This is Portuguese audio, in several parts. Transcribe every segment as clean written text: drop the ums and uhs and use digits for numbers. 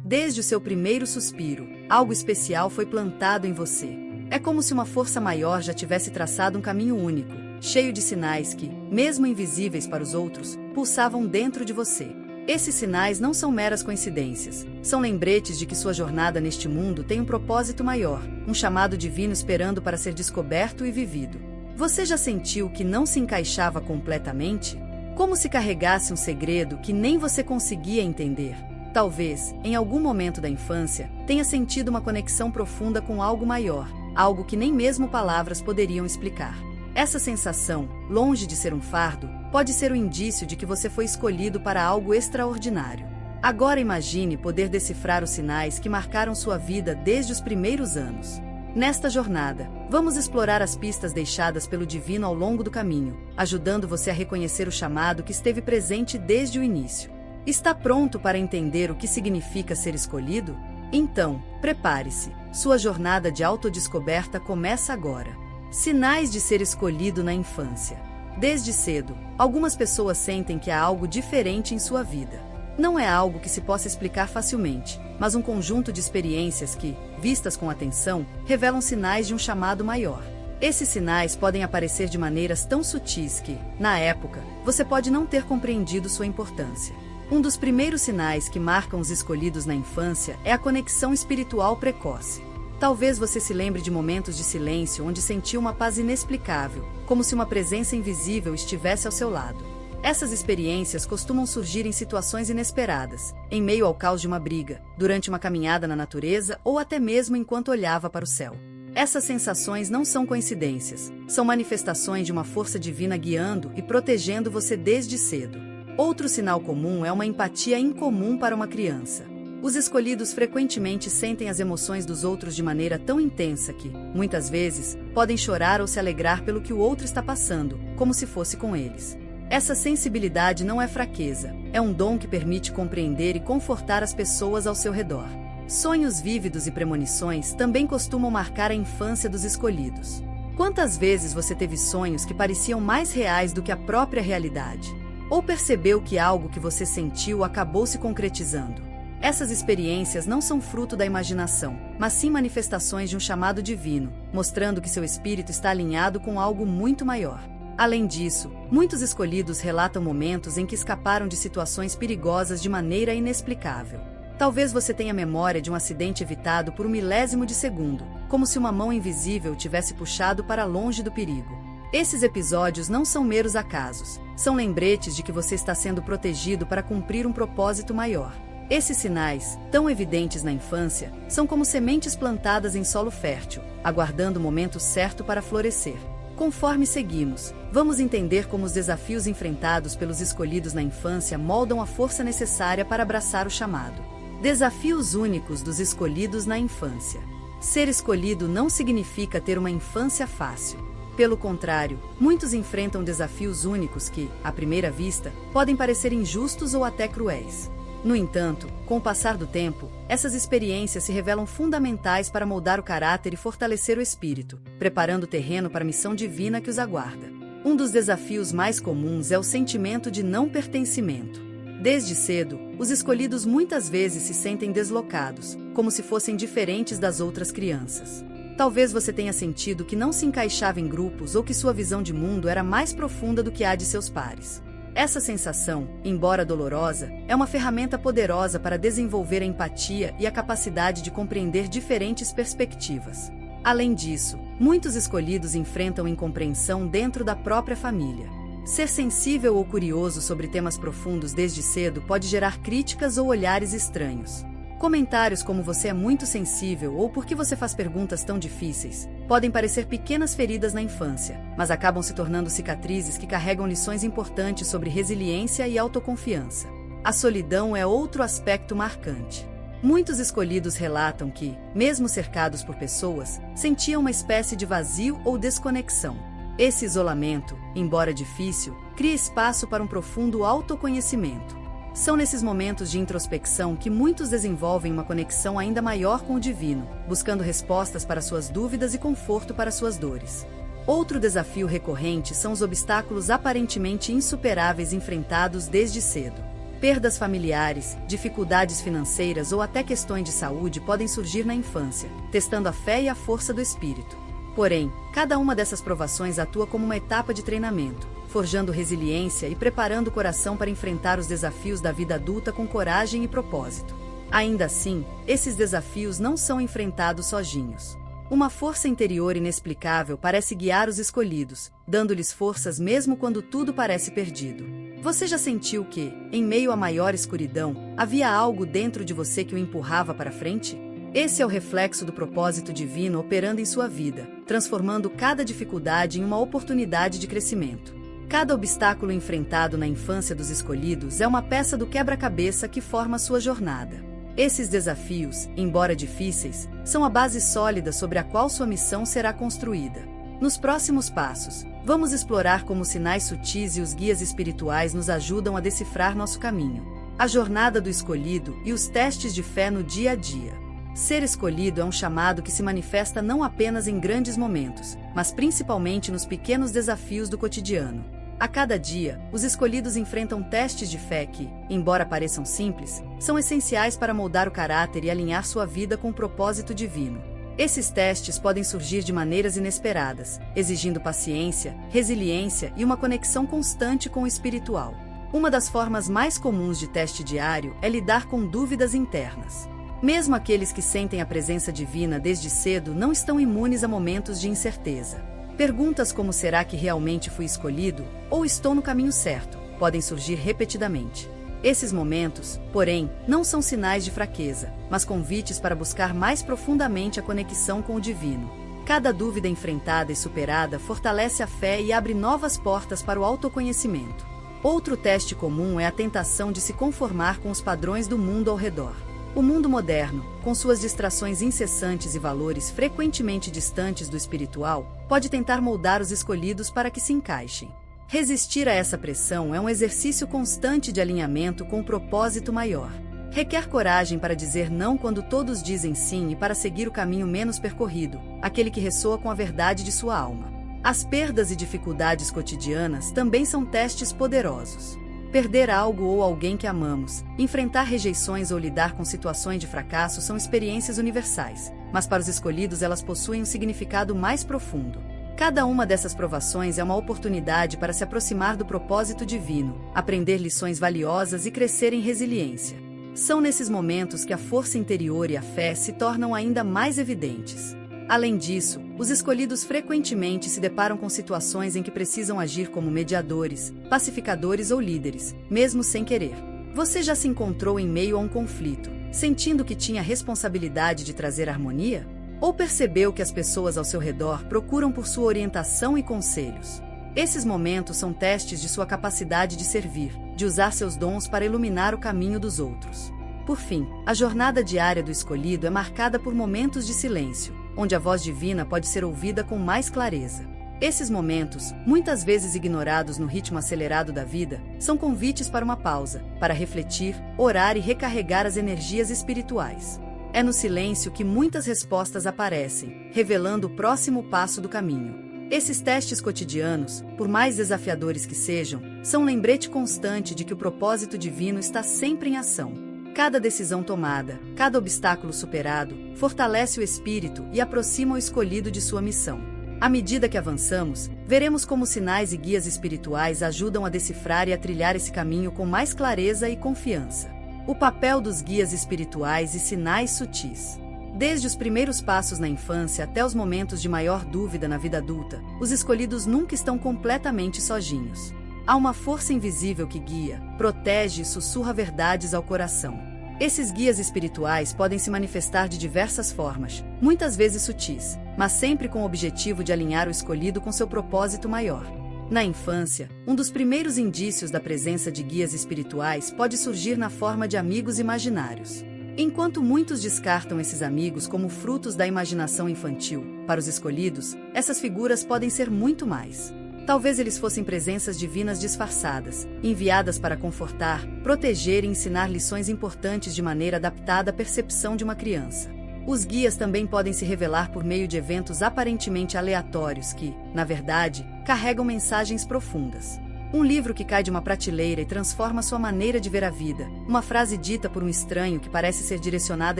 Desde o seu primeiro suspiro, algo especial foi plantado em você. É como se uma força maior já tivesse traçado um caminho único, cheio de sinais que, mesmo invisíveis para os outros, pulsavam dentro de você. Esses sinais não são meras coincidências, são lembretes de que sua jornada neste mundo tem um propósito maior, um chamado divino esperando para ser descoberto e vivido. Você já sentiu que não se encaixava completamente? Como se carregasse um segredo que nem você conseguia entender? Talvez, em algum momento da infância, tenha sentido uma conexão profunda com algo maior, algo que nem mesmo palavras poderiam explicar. Essa sensação, longe de ser um fardo, pode ser um indício de que você foi escolhido para algo extraordinário. Agora imagine poder decifrar os sinais que marcaram sua vida desde os primeiros anos. Nesta jornada, vamos explorar as pistas deixadas pelo Divino ao longo do caminho, ajudando você a reconhecer o chamado que esteve presente desde o início. Está pronto para entender o que significa ser escolhido? Então, prepare-se. Sua jornada de autodescoberta começa agora. Sinais de ser escolhido na infância. Desde cedo, algumas pessoas sentem que há algo diferente em sua vida. Não é algo que se possa explicar facilmente, mas um conjunto de experiências que, vistas com atenção, revelam sinais de um chamado maior. Esses sinais podem aparecer de maneiras tão sutis que, na época, você pode não ter compreendido sua importância. Um dos primeiros sinais que marcam os escolhidos na infância é a conexão espiritual precoce. Talvez você se lembre de momentos de silêncio onde sentiu uma paz inexplicável, como se uma presença invisível estivesse ao seu lado. Essas experiências costumam surgir em situações inesperadas, em meio ao caos de uma briga, durante uma caminhada na natureza ou até mesmo enquanto olhava para o céu. Essas sensações não são coincidências, são manifestações de uma força divina guiando e protegendo você desde cedo. Outro sinal comum é uma empatia incomum para uma criança. Os escolhidos frequentemente sentem as emoções dos outros de maneira tão intensa que, muitas vezes, podem chorar ou se alegrar pelo que o outro está passando, como se fosse com eles. Essa sensibilidade não é fraqueza, é um dom que permite compreender e confortar as pessoas ao seu redor. Sonhos vívidos e premonições também costumam marcar a infância dos escolhidos. Quantas vezes você teve sonhos que pareciam mais reais do que a própria realidade? Ou percebeu que algo que você sentiu acabou se concretizando? Essas experiências não são fruto da imaginação, mas sim manifestações de um chamado divino, mostrando que seu espírito está alinhado com algo muito maior. Além disso, muitos escolhidos relatam momentos em que escaparam de situações perigosas de maneira inexplicável. Talvez você tenha memória de um acidente evitado por um milésimo de segundo, como se uma mão invisível tivesse puxado para longe do perigo. Esses episódios não são meros acasos, são lembretes de que você está sendo protegido para cumprir um propósito maior. Esses sinais, tão evidentes na infância, são como sementes plantadas em solo fértil, aguardando o momento certo para florescer. Conforme seguimos, vamos entender como os desafios enfrentados pelos escolhidos na infância moldam a força necessária para abraçar o chamado. Desafios únicos dos escolhidos na infância. Ser escolhido não significa ter uma infância fácil. Pelo contrário, muitos enfrentam desafios únicos que, à primeira vista, podem parecer injustos ou até cruéis. No entanto, com o passar do tempo, essas experiências se revelam fundamentais para moldar o caráter e fortalecer o espírito, preparando o terreno para a missão divina que os aguarda. Um dos desafios mais comuns é o sentimento de não pertencimento. Desde cedo, os escolhidos muitas vezes se sentem deslocados, como se fossem diferentes das outras crianças. Talvez você tenha sentido que não se encaixava em grupos ou que sua visão de mundo era mais profunda do que a de seus pares. Essa sensação, embora dolorosa, é uma ferramenta poderosa para desenvolver a empatia e a capacidade de compreender diferentes perspectivas. Além disso, muitos escolhidos enfrentam incompreensão dentro da própria família. Ser sensível ou curioso sobre temas profundos desde cedo pode gerar críticas ou olhares estranhos. Comentários como "você é muito sensível" ou "por que você faz perguntas tão difíceis" podem parecer pequenas feridas na infância, mas acabam se tornando cicatrizes que carregam lições importantes sobre resiliência e autoconfiança. A solidão é outro aspecto marcante. Muitos escolhidos relatam que, mesmo cercados por pessoas, sentiam uma espécie de vazio ou desconexão. Esse isolamento, embora difícil, cria espaço para um profundo autoconhecimento. São nesses momentos de introspecção que muitos desenvolvem uma conexão ainda maior com o divino, buscando respostas para suas dúvidas e conforto para suas dores. Outro desafio recorrente são os obstáculos aparentemente insuperáveis enfrentados desde cedo. Perdas familiares, dificuldades financeiras ou até questões de saúde podem surgir na infância, testando a fé e a força do espírito. Porém, cada uma dessas provações atua como uma etapa de treinamento, forjando resiliência e preparando o coração para enfrentar os desafios da vida adulta com coragem e propósito. Ainda assim, esses desafios não são enfrentados sozinhos. Uma força interior inexplicável parece guiar os escolhidos, dando-lhes forças mesmo quando tudo parece perdido. Você já sentiu que, em meio à maior escuridão, havia algo dentro de você que o empurrava para frente? Esse é o reflexo do propósito divino operando em sua vida, transformando cada dificuldade em uma oportunidade de crescimento. Cada obstáculo enfrentado na infância dos escolhidos é uma peça do quebra-cabeça que forma sua jornada. Esses desafios, embora difíceis, são a base sólida sobre a qual sua missão será construída. Nos próximos passos, vamos explorar como os sinais sutis e os guias espirituais nos ajudam a decifrar nosso caminho, a jornada do escolhido e os testes de fé no dia a dia. Ser escolhido é um chamado que se manifesta não apenas em grandes momentos, mas principalmente nos pequenos desafios do cotidiano. A cada dia, os escolhidos enfrentam testes de fé que, embora pareçam simples, são essenciais para moldar o caráter e alinhar sua vida com o propósito divino. Esses testes podem surgir de maneiras inesperadas, exigindo paciência, resiliência e uma conexão constante com o espiritual. Uma das formas mais comuns de teste diário é lidar com dúvidas internas. Mesmo aqueles que sentem a presença divina desde cedo não estão imunes a momentos de incerteza. Perguntas como será que realmente fui escolhido ou estou no caminho certo podem surgir repetidamente. Esses momentos, porém, não são sinais de fraqueza, mas convites para buscar mais profundamente a conexão com o divino. Cada dúvida enfrentada e superada fortalece a fé e abre novas portas para o autoconhecimento. Outro teste comum é a tentação de se conformar com os padrões do mundo ao redor. O mundo moderno, com suas distrações incessantes e valores frequentemente distantes do espiritual, pode tentar moldar os escolhidos para que se encaixem. Resistir a essa pressão é um exercício constante de alinhamento com o propósito maior. Requer coragem para dizer não quando todos dizem sim e para seguir o caminho menos percorrido, aquele que ressoa com a verdade de sua alma. As perdas e dificuldades cotidianas também são testes poderosos. Perder algo ou alguém que amamos, enfrentar rejeições ou lidar com situações de fracasso são experiências universais, mas para os escolhidos elas possuem um significado mais profundo. Cada uma dessas provações é uma oportunidade para se aproximar do propósito divino, aprender lições valiosas e crescer em resiliência. São nesses momentos que a força interior e a fé se tornam ainda mais evidentes. Além disso, os escolhidos frequentemente se deparam com situações em que precisam agir como mediadores, pacificadores ou líderes, mesmo sem querer. Você já se encontrou em meio a um conflito, sentindo que tinha a responsabilidade de trazer harmonia? Ou percebeu que as pessoas ao seu redor procuram por sua orientação e conselhos? Esses momentos são testes de sua capacidade de servir, de usar seus dons para iluminar o caminho dos outros. Por fim, a jornada diária do escolhido é marcada por momentos de silêncio, onde a voz divina pode ser ouvida com mais clareza. Esses momentos, muitas vezes ignorados no ritmo acelerado da vida, são convites para uma pausa, para refletir, orar e recarregar as energias espirituais. É no silêncio que muitas respostas aparecem, revelando o próximo passo do caminho. Esses testes cotidianos, por mais desafiadores que sejam, são um lembrete constante de que o propósito divino está sempre em ação. Cada decisão tomada, cada obstáculo superado, fortalece o espírito e aproxima o escolhido de sua missão. À medida que avançamos, veremos como sinais e guias espirituais ajudam a decifrar e a trilhar esse caminho com mais clareza e confiança. O papel dos guias espirituais e sinais sutis. Desde os primeiros passos na infância até os momentos de maior dúvida na vida adulta, os escolhidos nunca estão completamente sozinhos. Há uma força invisível que guia, protege e sussurra verdades ao coração. Esses guias espirituais podem se manifestar de diversas formas, muitas vezes sutis, mas sempre com o objetivo de alinhar o escolhido com seu propósito maior. Na infância, um dos primeiros indícios da presença de guias espirituais pode surgir na forma de amigos imaginários. Enquanto muitos descartam esses amigos como frutos da imaginação infantil, para os escolhidos, essas figuras podem ser muito mais. Talvez eles fossem presenças divinas disfarçadas, enviadas para confortar, proteger e ensinar lições importantes de maneira adaptada à percepção de uma criança. Os guias também podem se revelar por meio de eventos aparentemente aleatórios que, na verdade, carregam mensagens profundas. Um livro que cai de uma prateleira e transforma sua maneira de ver a vida, uma frase dita por um estranho que parece ser direcionada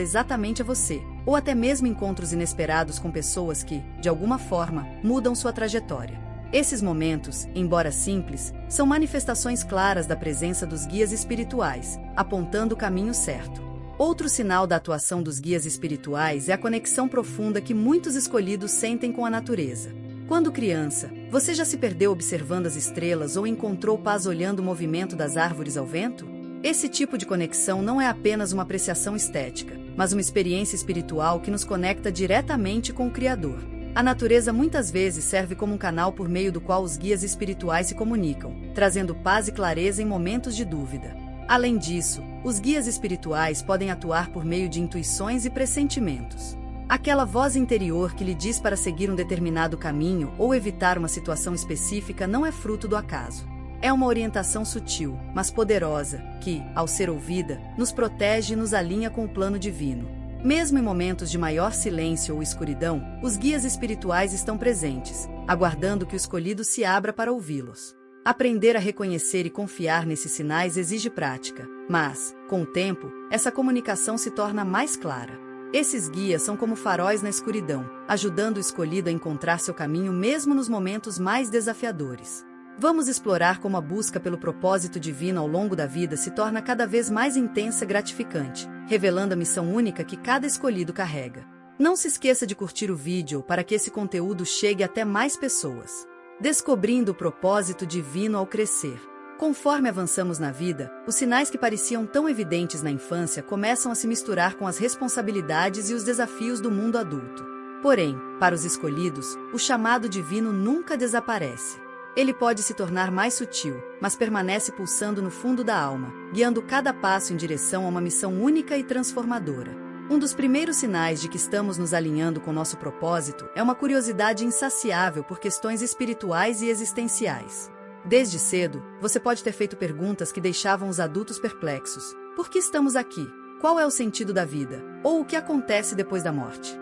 exatamente a você, ou até mesmo encontros inesperados com pessoas que, de alguma forma, mudam sua trajetória. Esses momentos, embora simples, são manifestações claras da presença dos guias espirituais, apontando o caminho certo. Outro sinal da atuação dos guias espirituais é a conexão profunda que muitos escolhidos sentem com a natureza. Quando criança, você já se perdeu observando as estrelas ou encontrou paz olhando o movimento das árvores ao vento? Esse tipo de conexão não é apenas uma apreciação estética, mas uma experiência espiritual que nos conecta diretamente com o Criador. A natureza muitas vezes serve como um canal por meio do qual os guias espirituais se comunicam, trazendo paz e clareza em momentos de dúvida. Além disso, os guias espirituais podem atuar por meio de intuições e pressentimentos. Aquela voz interior que lhe diz para seguir um determinado caminho ou evitar uma situação específica não é fruto do acaso. É uma orientação sutil, mas poderosa, que, ao ser ouvida, nos protege e nos alinha com o plano divino. Mesmo em momentos de maior silêncio ou escuridão, os guias espirituais estão presentes, aguardando que o escolhido se abra para ouvi-los. Aprender a reconhecer e confiar nesses sinais exige prática, mas, com o tempo, essa comunicação se torna mais clara. Esses guias são como faróis na escuridão, ajudando o escolhido a encontrar seu caminho mesmo nos momentos mais desafiadores. Vamos explorar como a busca pelo propósito divino ao longo da vida se torna cada vez mais intensa e gratificante, revelando a missão única que cada escolhido carrega. Não se esqueça de curtir o vídeo para que esse conteúdo chegue até mais pessoas. Descobrindo o propósito divino ao crescer. Conforme avançamos na vida, os sinais que pareciam tão evidentes na infância começam a se misturar com as responsabilidades e os desafios do mundo adulto. Porém, para os escolhidos, o chamado divino nunca desaparece. Ele pode se tornar mais sutil, mas permanece pulsando no fundo da alma, guiando cada passo em direção a uma missão única e transformadora. Um dos primeiros sinais de que estamos nos alinhando com nosso propósito é uma curiosidade insaciável por questões espirituais e existenciais. Desde cedo, você pode ter feito perguntas que deixavam os adultos perplexos. Por que estamos aqui? Qual é o sentido da vida? Ou o que acontece depois da morte?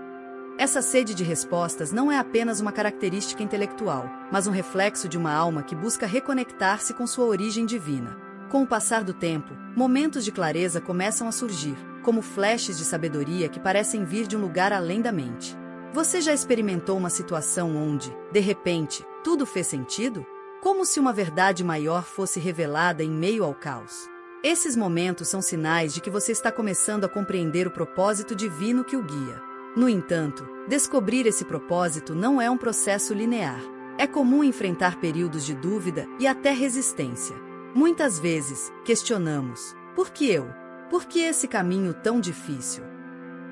Essa sede de respostas não é apenas uma característica intelectual, mas um reflexo de uma alma que busca reconectar-se com sua origem divina. Com o passar do tempo, momentos de clareza começam a surgir, como flashes de sabedoria que parecem vir de um lugar além da mente. Você já experimentou uma situação onde, de repente, tudo fez sentido? Como se uma verdade maior fosse revelada em meio ao caos. Esses momentos são sinais de que você está começando a compreender o propósito divino que o guia. No entanto, descobrir esse propósito não é um processo linear. É comum enfrentar períodos de dúvida e até resistência. Muitas vezes, questionamos: por que eu? Por que esse caminho tão difícil?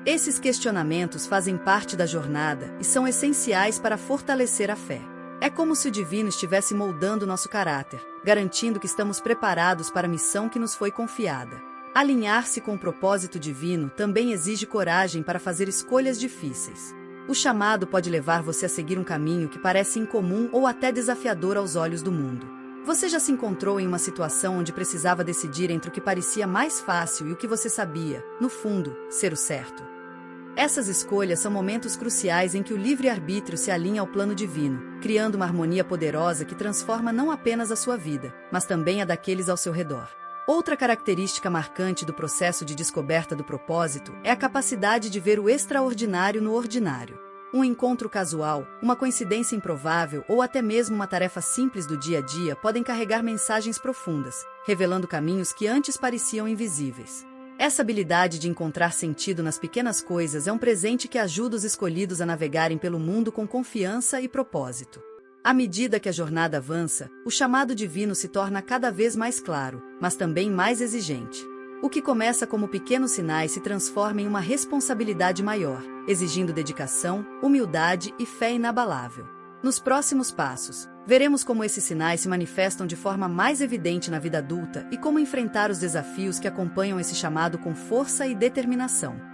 Esses questionamentos fazem parte da jornada e são essenciais para fortalecer a fé. É como se o divino estivesse moldando nosso caráter, garantindo que estamos preparados para a missão que nos foi confiada. Alinhar-se com o propósito divino também exige coragem para fazer escolhas difíceis. O chamado pode levar você a seguir um caminho que parece incomum ou até desafiador aos olhos do mundo. Você já se encontrou em uma situação onde precisava decidir entre o que parecia mais fácil e o que você sabia, no fundo, ser o certo? Essas escolhas são momentos cruciais em que o livre-arbítrio se alinha ao plano divino, criando uma harmonia poderosa que transforma não apenas a sua vida, mas também a daqueles ao seu redor. Outra característica marcante do processo de descoberta do propósito é a capacidade de ver o extraordinário no ordinário. Um encontro casual, uma coincidência improvável ou até mesmo uma tarefa simples do dia a dia podem carregar mensagens profundas, revelando caminhos que antes pareciam invisíveis. Essa habilidade de encontrar sentido nas pequenas coisas é um presente que ajuda os escolhidos a navegarem pelo mundo com confiança e propósito. À medida que a jornada avança, o chamado divino se torna cada vez mais claro, mas também mais exigente. O que começa como pequenos sinais se transforma em uma responsabilidade maior, exigindo dedicação, humildade e fé inabalável. Nos próximos passos, veremos como esses sinais se manifestam de forma mais evidente na vida adulta e como enfrentar os desafios que acompanham esse chamado com força e determinação.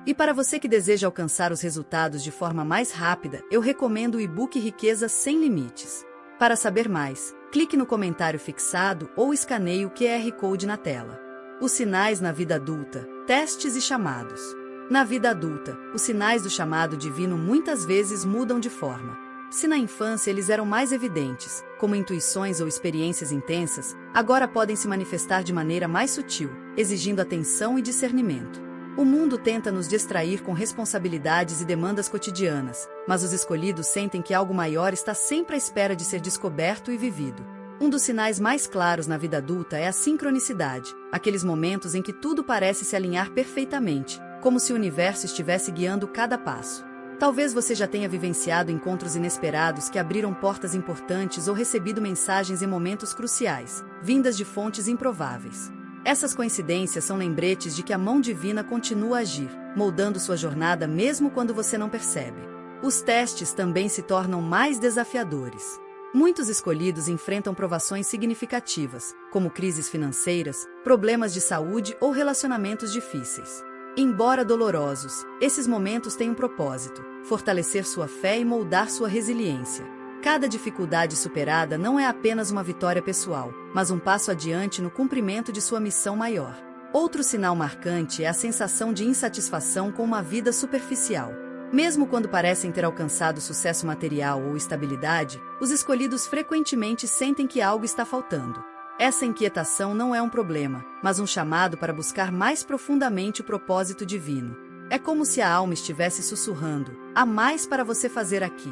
E para você que deseja alcançar os resultados de forma mais rápida, eu recomendo o e-book Riqueza Sem Limites. Para saber mais, clique no comentário fixado ou escaneie o QR Code na tela. Os sinais na vida adulta, testes e chamados. Na vida adulta, os sinais do chamado divino muitas vezes mudam de forma. Se na infância eles eram mais evidentes, como intuições ou experiências intensas, agora podem se manifestar de maneira mais sutil, exigindo atenção e discernimento. O mundo tenta nos distrair com responsabilidades e demandas cotidianas, mas os escolhidos sentem que algo maior está sempre à espera de ser descoberto e vivido. Um dos sinais mais claros na vida adulta é a sincronicidade, aqueles momentos em que tudo parece se alinhar perfeitamente, como se o universo estivesse guiando cada passo. Talvez você já tenha vivenciado encontros inesperados que abriram portas importantes ou recebido mensagens em momentos cruciais, vindas de fontes improváveis. Essas coincidências são lembretes de que a mão divina continua a agir, moldando sua jornada mesmo quando você não percebe. Os testes também se tornam mais desafiadores. Muitos escolhidos enfrentam provações significativas, como crises financeiras, problemas de saúde ou relacionamentos difíceis. Embora dolorosos, esses momentos têm um propósito: fortalecer sua fé e moldar sua resiliência. Cada dificuldade superada não é apenas uma vitória pessoal, mas um passo adiante no cumprimento de sua missão maior. Outro sinal marcante é a sensação de insatisfação com uma vida superficial. Mesmo quando parecem ter alcançado sucesso material ou estabilidade, os escolhidos frequentemente sentem que algo está faltando. Essa inquietação não é um problema, mas um chamado para buscar mais profundamente o propósito divino. É como se a alma estivesse sussurrando: há mais para você fazer aqui.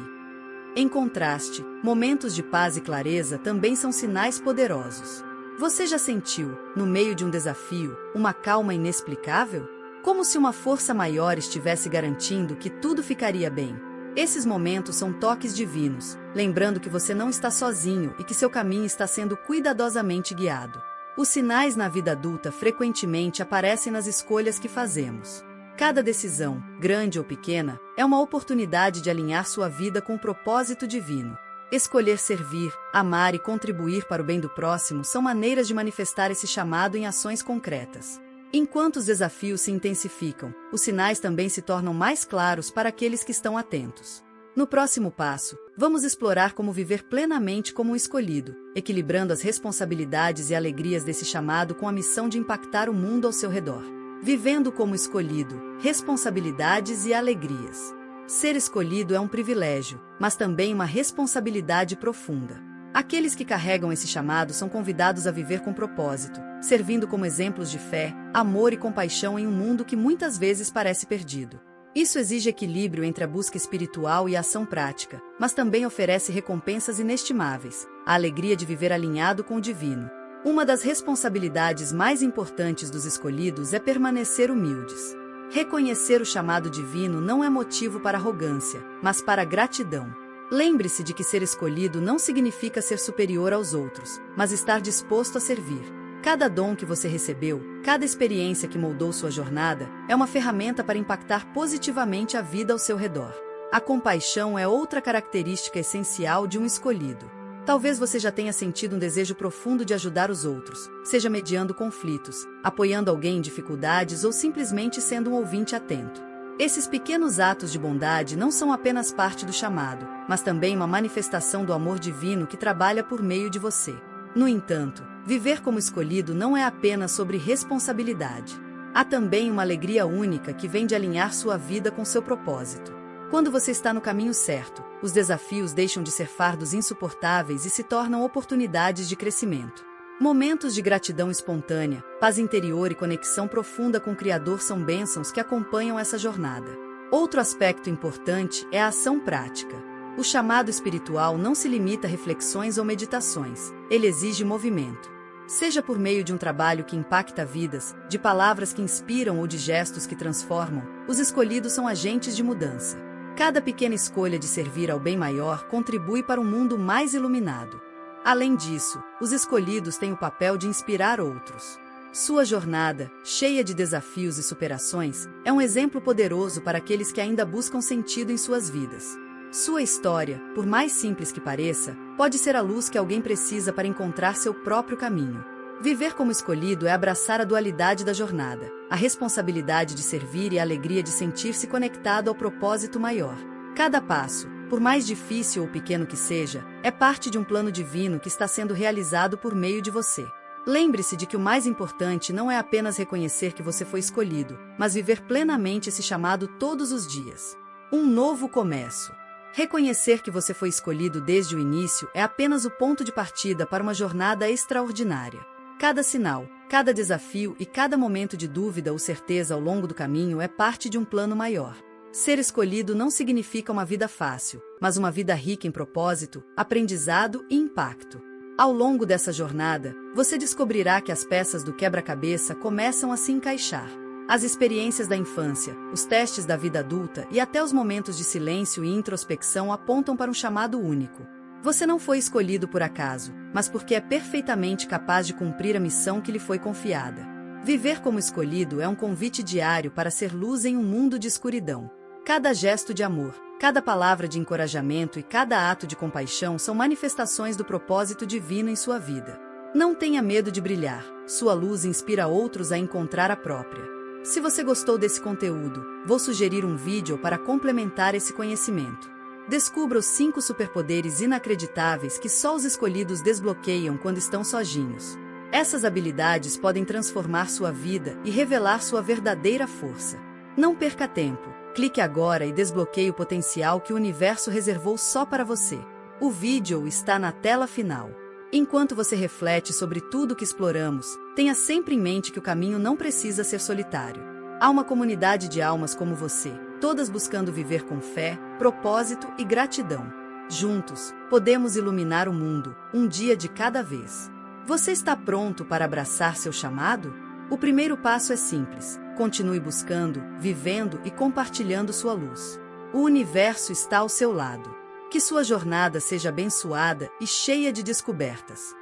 Em contraste, momentos de paz e clareza também são sinais poderosos. Você já sentiu, no meio de um desafio, uma calma inexplicável? Como se uma força maior estivesse garantindo que tudo ficaria bem. Esses momentos são toques divinos, lembrando que você não está sozinho e que seu caminho está sendo cuidadosamente guiado. Os sinais na vida adulta frequentemente aparecem nas escolhas que fazemos. Cada decisão, grande ou pequena, é uma oportunidade de alinhar sua vida com o propósito divino. Escolher servir, amar e contribuir para o bem do próximo são maneiras de manifestar esse chamado em ações concretas. Enquanto os desafios se intensificam, os sinais também se tornam mais claros para aqueles que estão atentos. No próximo passo, vamos explorar como viver plenamente como um escolhido, equilibrando as responsabilidades e alegrias desse chamado com a missão de impactar o mundo ao seu redor. Vivendo como escolhido, responsabilidades e alegrias. Ser escolhido é um privilégio, mas também uma responsabilidade profunda. Aqueles que carregam esse chamado são convidados a viver com propósito, servindo como exemplos de fé, amor e compaixão em um mundo que muitas vezes parece perdido. Isso exige equilíbrio entre a busca espiritual e a ação prática, mas também oferece recompensas inestimáveis, a alegria de viver alinhado com o divino. Uma das responsabilidades mais importantes dos escolhidos é permanecer humildes. Reconhecer o chamado divino não é motivo para arrogância, mas para gratidão. Lembre-se de que ser escolhido não significa ser superior aos outros, mas estar disposto a servir. Cada dom que você recebeu, cada experiência que moldou sua jornada, é uma ferramenta para impactar positivamente a vida ao seu redor. A compaixão é outra característica essencial de um escolhido. Talvez você já tenha sentido um desejo profundo de ajudar os outros, seja mediando conflitos, apoiando alguém em dificuldades ou simplesmente sendo um ouvinte atento. Esses pequenos atos de bondade não são apenas parte do chamado, mas também uma manifestação do amor divino que trabalha por meio de você. No entanto, viver como escolhido não é apenas sobre responsabilidade. Há também uma alegria única que vem de alinhar sua vida com seu propósito. Quando você está no caminho certo, os desafios deixam de ser fardos insuportáveis e se tornam oportunidades de crescimento. Momentos de gratidão espontânea, paz interior e conexão profunda com o Criador são bênçãos que acompanham essa jornada. Outro aspecto importante é a ação prática. O chamado espiritual não se limita a reflexões ou meditações, ele exige movimento. Seja por meio de um trabalho que impacta vidas, de palavras que inspiram ou de gestos que transformam, os escolhidos são agentes de mudança. Cada pequena escolha de servir ao bem maior contribui para um mundo mais iluminado. Além disso, os escolhidos têm o papel de inspirar outros. Sua jornada, cheia de desafios e superações, é um exemplo poderoso para aqueles que ainda buscam sentido em suas vidas. Sua história, por mais simples que pareça, pode ser a luz que alguém precisa para encontrar seu próprio caminho. Viver como escolhido é abraçar a dualidade da jornada, a responsabilidade de servir e a alegria de sentir-se conectado ao propósito maior. Cada passo, por mais difícil ou pequeno que seja, é parte de um plano divino que está sendo realizado por meio de você. Lembre-se de que o mais importante não é apenas reconhecer que você foi escolhido, mas viver plenamente esse chamado todos os dias. Um novo começo. Reconhecer que você foi escolhido desde o início é apenas o ponto de partida para uma jornada extraordinária. Cada sinal, cada desafio e cada momento de dúvida ou certeza ao longo do caminho é parte de um plano maior. Ser escolhido não significa uma vida fácil, mas uma vida rica em propósito, aprendizado e impacto. Ao longo dessa jornada, você descobrirá que as peças do quebra-cabeça começam a se encaixar. As experiências da infância, os testes da vida adulta e até os momentos de silêncio e introspecção apontam para um chamado único. Você não foi escolhido por acaso, mas porque é perfeitamente capaz de cumprir a missão que lhe foi confiada. Viver como escolhido é um convite diário para ser luz em um mundo de escuridão. Cada gesto de amor, cada palavra de encorajamento e cada ato de compaixão são manifestações do propósito divino em sua vida. Não tenha medo de brilhar, sua luz inspira outros a encontrar a própria. Se você gostou desse conteúdo, vou sugerir um vídeo para complementar esse conhecimento. Descubra os 5 superpoderes inacreditáveis que só os escolhidos desbloqueiam quando estão sozinhos. Essas habilidades podem transformar sua vida e revelar sua verdadeira força. Não perca tempo, clique agora e desbloqueie o potencial que o universo reservou só para você. O vídeo está na tela final. Enquanto você reflete sobre tudo que exploramos, tenha sempre em mente que o caminho não precisa ser solitário. Há uma comunidade de almas como você, todas buscando viver com fé, propósito e gratidão. Juntos, podemos iluminar o mundo, um dia de cada vez. Você está pronto para abraçar seu chamado? O primeiro passo é simples. Continue buscando, vivendo e compartilhando sua luz. O universo está ao seu lado. Que sua jornada seja abençoada e cheia de descobertas.